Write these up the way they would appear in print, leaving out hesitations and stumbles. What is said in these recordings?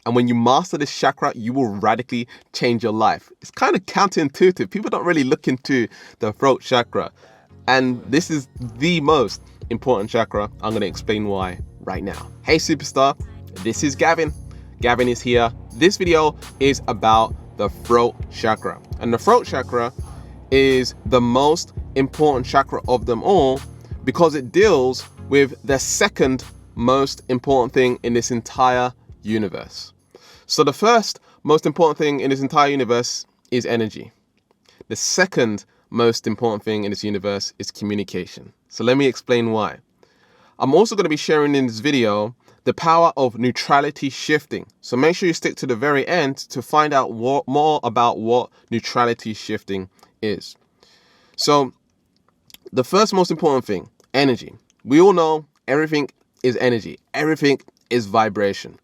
And when you master this chakra, you will radically change your life. It's kind of counterintuitive. People don't really look into the throat chakra. And this is the most important chakra. I'm going to explain why right now. Hey, superstar. This is Gavin. Gavin is here. This video is about the throat chakra. And the throat chakra is the most important chakra of them all because it deals with the second most important thing in this entire universe. So the first most important thing in this entire universe is energy. The second most important thing in this universe is communication. So let me explain why. I'm also going to be sharing in this video the power of neutrality shifting. So make sure you stick to the very end to find out more about what neutrality shifting is. So the first most important thing, energy. We all know everything is energy. Everything is vibration.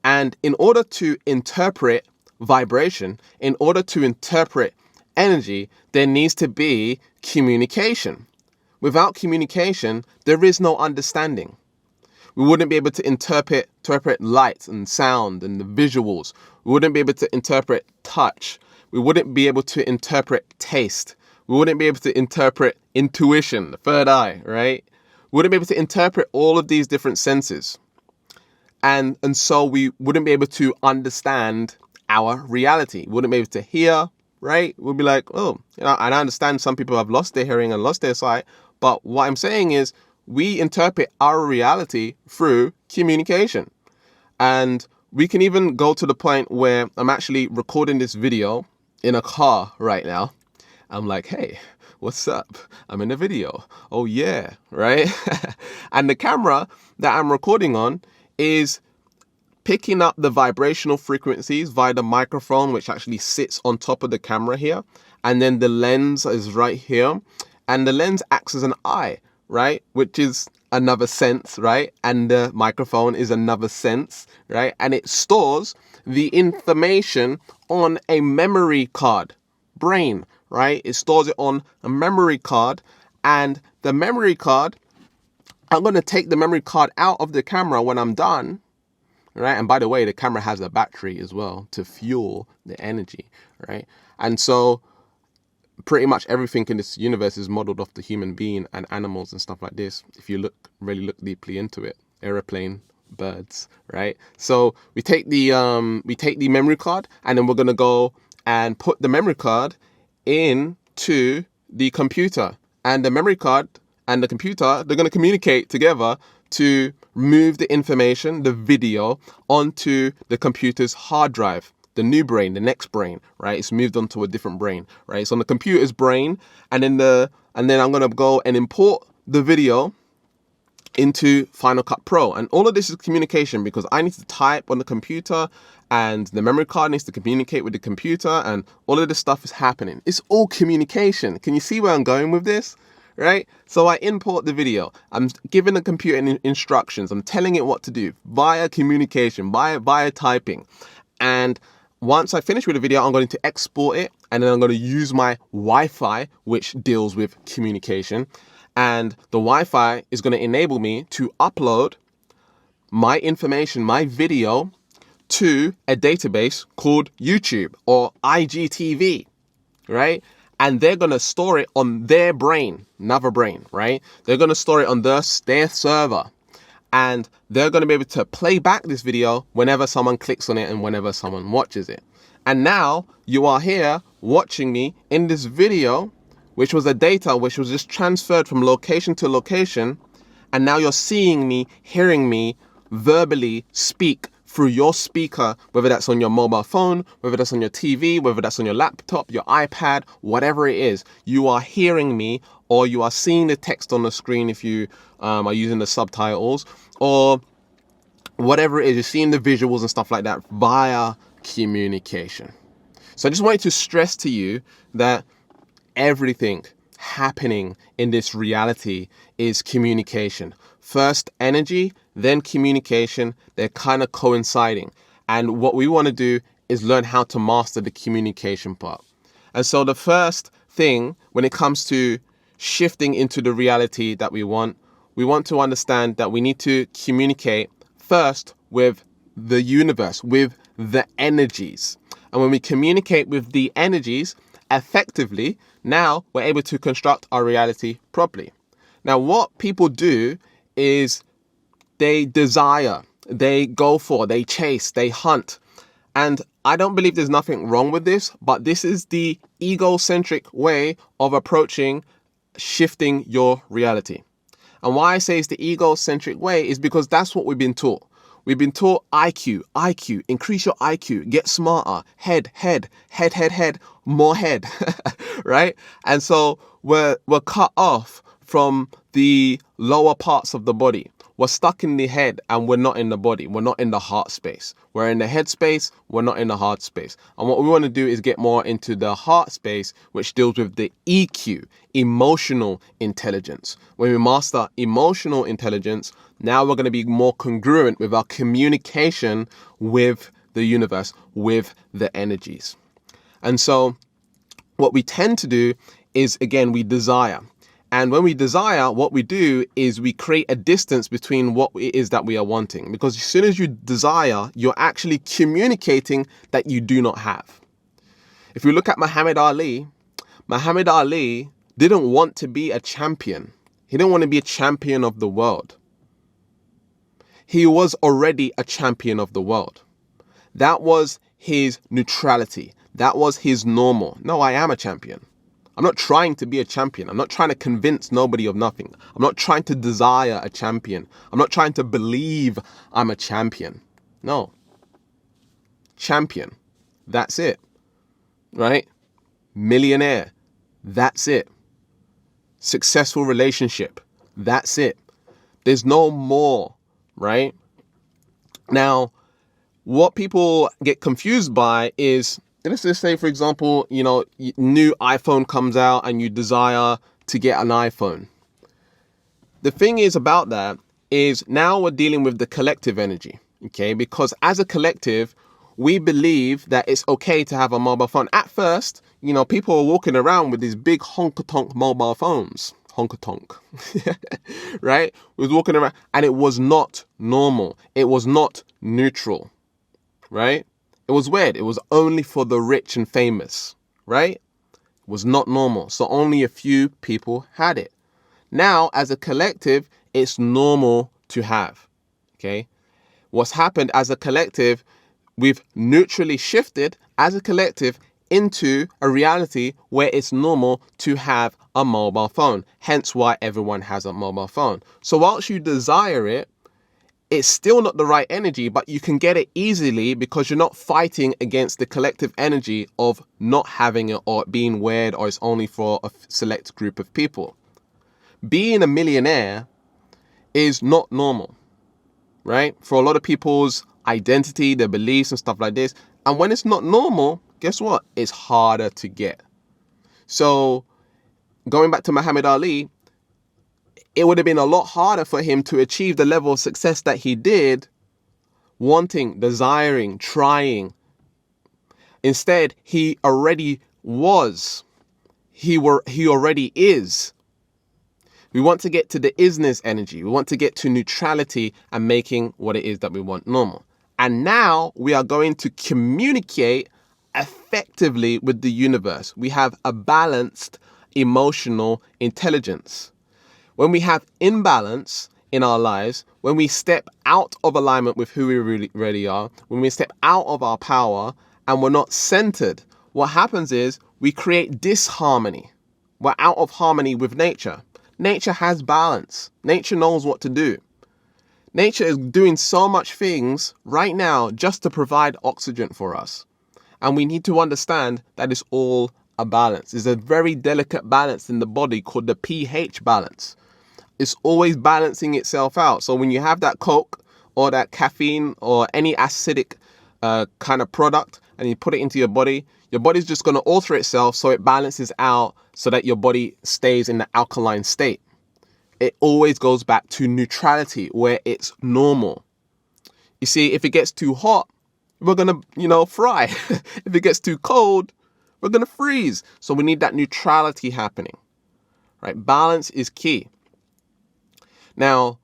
And in order to interpret vibration, in order to interpret energy, there needs to be communication. Without communication, there is no understanding. We wouldn't be able to interpret light and sound and the visuals. We wouldn't be able to interpret touch. We wouldn't be able to interpret taste. We wouldn't be able to interpret intuition, the third eye, right? We wouldn't be able to interpret all of these different senses. And so we wouldn't be able to understand our reality. We wouldn't be able to hear, right? We'll be like, oh, and I understand some people have lost their hearing and lost their sight. But what I'm saying is we interpret our reality through communication. And we can even go to the point where I'm actually recording this video in a car right now. I'm like, hey, what's up? I'm in a video. Oh, yeah, right? And the camera that I'm recording on is picking up the vibrational frequencies via the microphone, which actually sits on top of the camera here. And then the lens is right here. And the lens acts as an eye, right? Which is another sense, right? And the microphone is another sense, right? And it stores the information on a memory card, brain, right? It stores it on a memory card. And the memory card, I'm going to take the memory card out of the camera when I'm done, right? And by the way, the camera has a battery as well to fuel the energy, right? And so pretty much everything in this universe is modeled off the human being and animals and stuff like this. If you really look deeply into it, airplane, birds, right? So we take the memory card and then we're going to go and put the memory card into the computer, and the memory card and the computer, they're going to communicate together to move the information, the video, onto the computer's hard drive, the new brain, the next brain, right? It's moved onto a different brain, right? It's on the computer's brain, and then I'm going to go and import the video into Final Cut Pro. And all of this is communication because I need to type on the computer and the memory card needs to communicate with the computer and all of this stuff is happening. It's all communication. Can you see where I'm going with this? Right? So I import the video. I'm giving the computer instructions. I'm telling it what to do via communication, via typing. And once I finish with the video, I'm going to export it and then I'm going to use my Wi-Fi, which deals with communication. And the Wi-Fi is going to enable me to upload my information, my video, to a database called YouTube or IGTV, right? And they're going to store it on their brain, another brain, right? They're going to store it on their server. And they're going to be able to play back this video whenever someone clicks on it and whenever someone watches it. And now you are here watching me in this video, which was a data which was just transferred from location to location. And now you're seeing me, hearing me verbally speak through your speaker, whether that's on your mobile phone, whether that's on your TV, whether that's on your laptop, your iPad, whatever it is, you are hearing me or you are seeing the text on the screen if you are using the subtitles or whatever it is, you're seeing the visuals and stuff like that via communication. So I just wanted to stress to you that everything happening in this reality is communication. First energy, then communication. They're kind of coinciding. And what we want to do is learn how to master the communication part. And so the first thing when it comes to shifting into the reality that we want to understand that we need to communicate first with the universe, with the energies. And when we communicate with the energies effectively, now we're able to construct our reality properly. Now, what people do is they desire, they go for, they chase, they hunt. And I don't believe there's nothing wrong with this, but this is the egocentric way of approaching shifting your reality. And why I say it's the egocentric way is because that's what we've been taught. We've been taught IQ, increase your IQ, get smarter, head, more head, right? And so we're cut off from the lower parts of the body. We're stuck in the head and we're not in the body. We're not in the heart space. We're in the head space. We're not in the heart space. And what we want to do is get more into the heart space, which deals with the EQ, emotional intelligence. When we master emotional intelligence, now we're going to be more congruent with our communication with the universe, with the energies. And so what we tend to do is, again, we desire. And when we desire, what we do is we create a distance between what it is that we are wanting. Because as soon as you desire, you're actually communicating that you do not have. If you look at Muhammad Ali didn't want to be a champion. He didn't want to be a champion of the world. He was already a champion of the world. That was his neutrality. That was his normal. No, I am a champion. I'm not trying to be a champion. I'm not trying to convince nobody of nothing. I'm not trying to desire a champion. I'm not trying to believe I'm a champion. No. Champion. That's it. Right? Millionaire. That's it. Successful relationship. That's it. There's no more, right? Now, what people get confused by is, let's just say, for example, new iPhone comes out and you desire to get an iPhone. The thing is about that is now we're dealing with the collective energy, okay? Because as a collective, we believe that it's okay to have a mobile phone. At first, people were walking around with these big honk-a-tonk mobile phones. Honk-a-tonk, right? We was walking around and it was not normal. It was not neutral, right? It was weird. It was only for the rich and famous, right? It was not normal. So only a few people had it. Now, as a collective, it's normal to have, okay? What's happened as a collective, we've neutrally shifted as a collective into a reality where it's normal to have a mobile phone. Hence why everyone has a mobile phone. So whilst you desire it, it's still not the right energy, but you can get it easily because you're not fighting against the collective energy of not having it or it being weird or it's only for a select group of people. Being a millionaire is not normal, right? For a lot of people's identity, their beliefs and stuff like this. And when it's not normal, guess what? It's harder to get. So going back to Muhammad Ali, it would have been a lot harder for him to achieve the level of success that he did, wanting, desiring, trying. Instead, he already was. He already is. We want to get to the isness energy. We want to get to neutrality and making what it is that we want normal. And now we are going to communicate effectively with the universe. We have a balanced emotional intelligence. When we have imbalance in our lives, when we step out of alignment with who we really are, when we step out of our power and we're not centered, what happens is we create disharmony. We're out of harmony with nature. Nature has balance. Nature knows what to do. Nature is doing so much things right now just to provide oxygen for us. And we need to understand that it's all a balance. There's a very delicate balance in the body called the pH balance. It's always balancing itself out. So when you have that Coke or that caffeine or any acidic kind of product and you put it into your body's just going to alter itself so it balances out so that your body stays in the alkaline state. It always goes back to neutrality where it's normal. You see, if it gets too hot, we're going to, fry. If it gets too cold, we're going to freeze. So we need that neutrality happening, right? Balance is key. Now,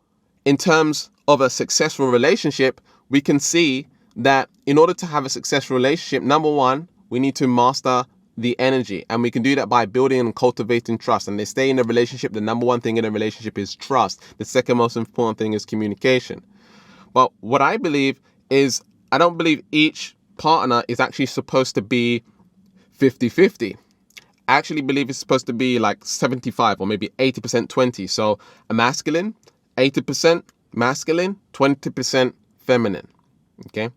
in terms of a successful relationship, we can see that in order to have a successful relationship, number one, we need to master the energy. And we can do that by building and cultivating trust. And they stay in a relationship. The number one thing in a relationship is trust. The second most important thing is communication. But what I believe is, I don't believe each partner is actually supposed to be 50-50. I actually believe it's supposed to be like 75 or maybe 80% 20. So a masculine, 80% masculine, 20% feminine. Okay.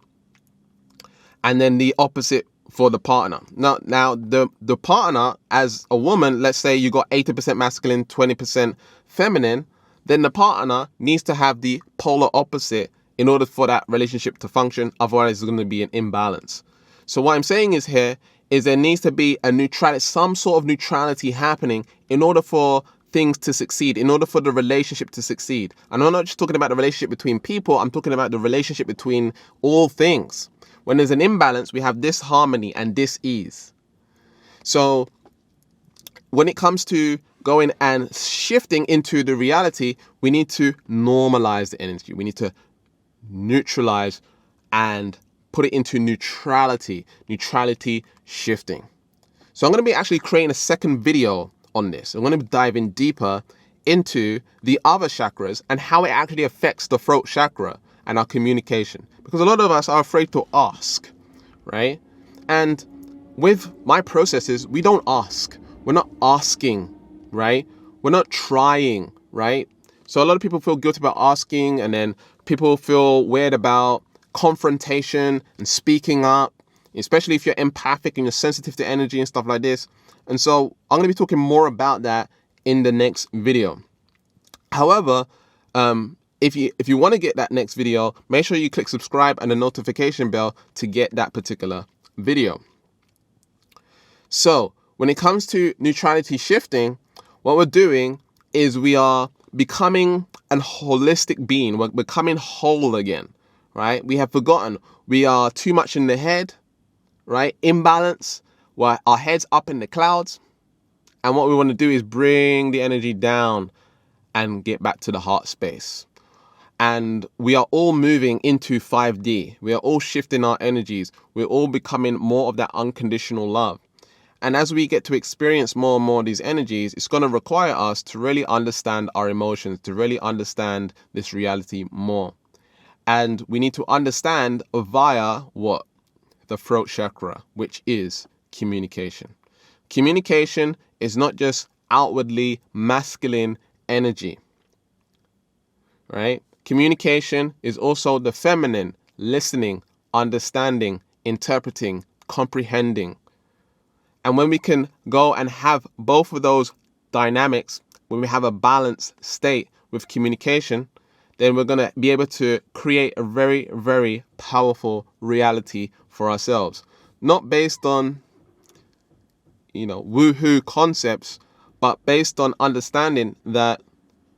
And then the opposite for the partner. Now the partner as a woman, let's say you got 80% masculine, 20% feminine, then the partner needs to have the polar opposite in order for that relationship to function. Otherwise, there's going to be an imbalance. So what I'm saying is here is there needs to be a neutrality, some sort of neutrality happening in order for things to succeed, in order for the relationship to succeed. And I'm not just talking about the relationship between people, I'm talking about the relationship between all things. When there's an imbalance, we have disharmony and dis-ease. So when it comes to going and shifting into the reality, we need to normalize the energy. We need to neutralize and put it into neutrality shifting. So I'm going to be actually creating a second video on this. I'm going to dive in deeper into the other chakras and how it actually affects the throat chakra and our communication. Because a lot of us are afraid to ask, right? And with my processes, we don't ask. We're not asking, right? We're not trying, right? So a lot of people feel guilty about asking, and then people feel weird about confrontation and speaking up, especially if you're empathic and you're sensitive to energy and stuff like this. And so I'm going to be talking more about that in the next video. However, if you want to get that next video, make sure you click subscribe and the notification bell to get that particular video. So when it comes to neutrality shifting, what we're doing is we are becoming a holistic being. We're becoming whole again, right? We have forgotten we are too much in the head, right? Imbalance, where our head's up in the clouds. And what we want to do is bring the energy down and get back to the heart space. And we are all moving into 5D. We are all shifting our energies. We're all becoming more of that unconditional love. And as we get to experience more and more of these energies, it's going to require us to really understand our emotions, to really understand this reality more. And we need to understand via what? The throat chakra, which is communication. Communication is not just outwardly masculine energy, right? Communication is also the feminine, listening, understanding, interpreting, comprehending. And when we can go and have both of those dynamics, when we have a balanced state with communication, then we're going to be able to create a very, very powerful reality for ourselves. Not based on, woohoo concepts, but based on understanding that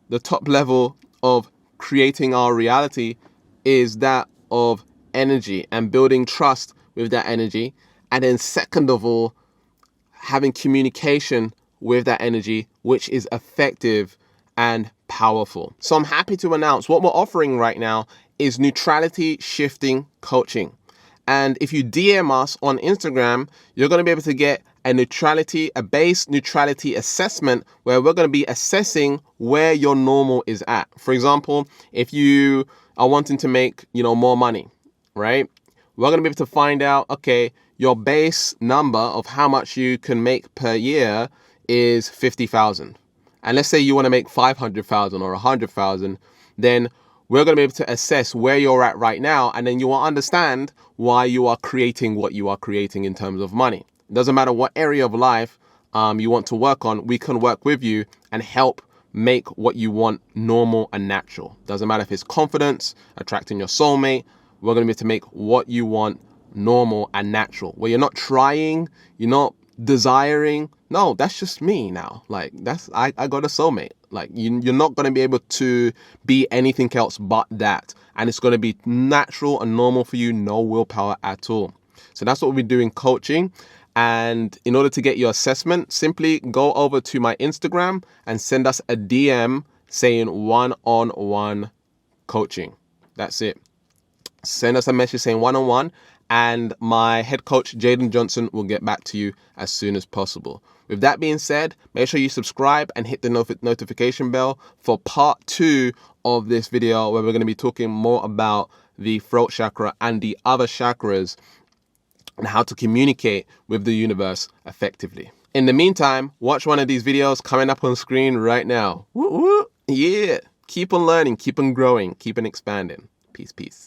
the top level of creating our reality is that of energy and building trust with that energy. And then second of all, having communication with that energy, which is effective and powerful. So I'm happy to announce what we're offering right now is neutrality shifting coaching. And if you DM us on Instagram, you're going to be able to get a base neutrality assessment where we're going to be assessing where your normal is at. For example, if you are wanting to make, more money, right? We're going to be able to find out, okay, your base number of how much you can make per year is 50,000. And let's say you want to make 500,000 or 100,000, then we're going to be able to assess where you're at right now. And then you will understand why you are creating what you are creating in terms of money. It doesn't matter what area of life you want to work on. We can work with you and help make what you want normal and natural. Doesn't matter if it's confidence, attracting your soulmate. We're going to be able to make what you want normal and natural, where you're not trying, you're not desiring. No, that's just me now. Like I got a soulmate. Like you're not going to be able to be anything else but that. And it's going to be natural and normal for you. No willpower at all. So that's what we're doing coaching. And in order to get your assessment, simply go over to my Instagram and send us a DM saying one-on-one coaching. That's it. send us a message saying one-on-one, and my head coach, Jaden Johnson, will get back to you as soon as possible. With that being said, make sure you subscribe and hit the notification bell for part 2 of this video, where we're going to be talking more about the throat chakra and the other chakras and how to communicate with the universe effectively. In the meantime, watch one of these videos coming up on screen right now. Woo woo! Yeah! Keep on learning, keep on growing, keep on expanding. Peace, peace.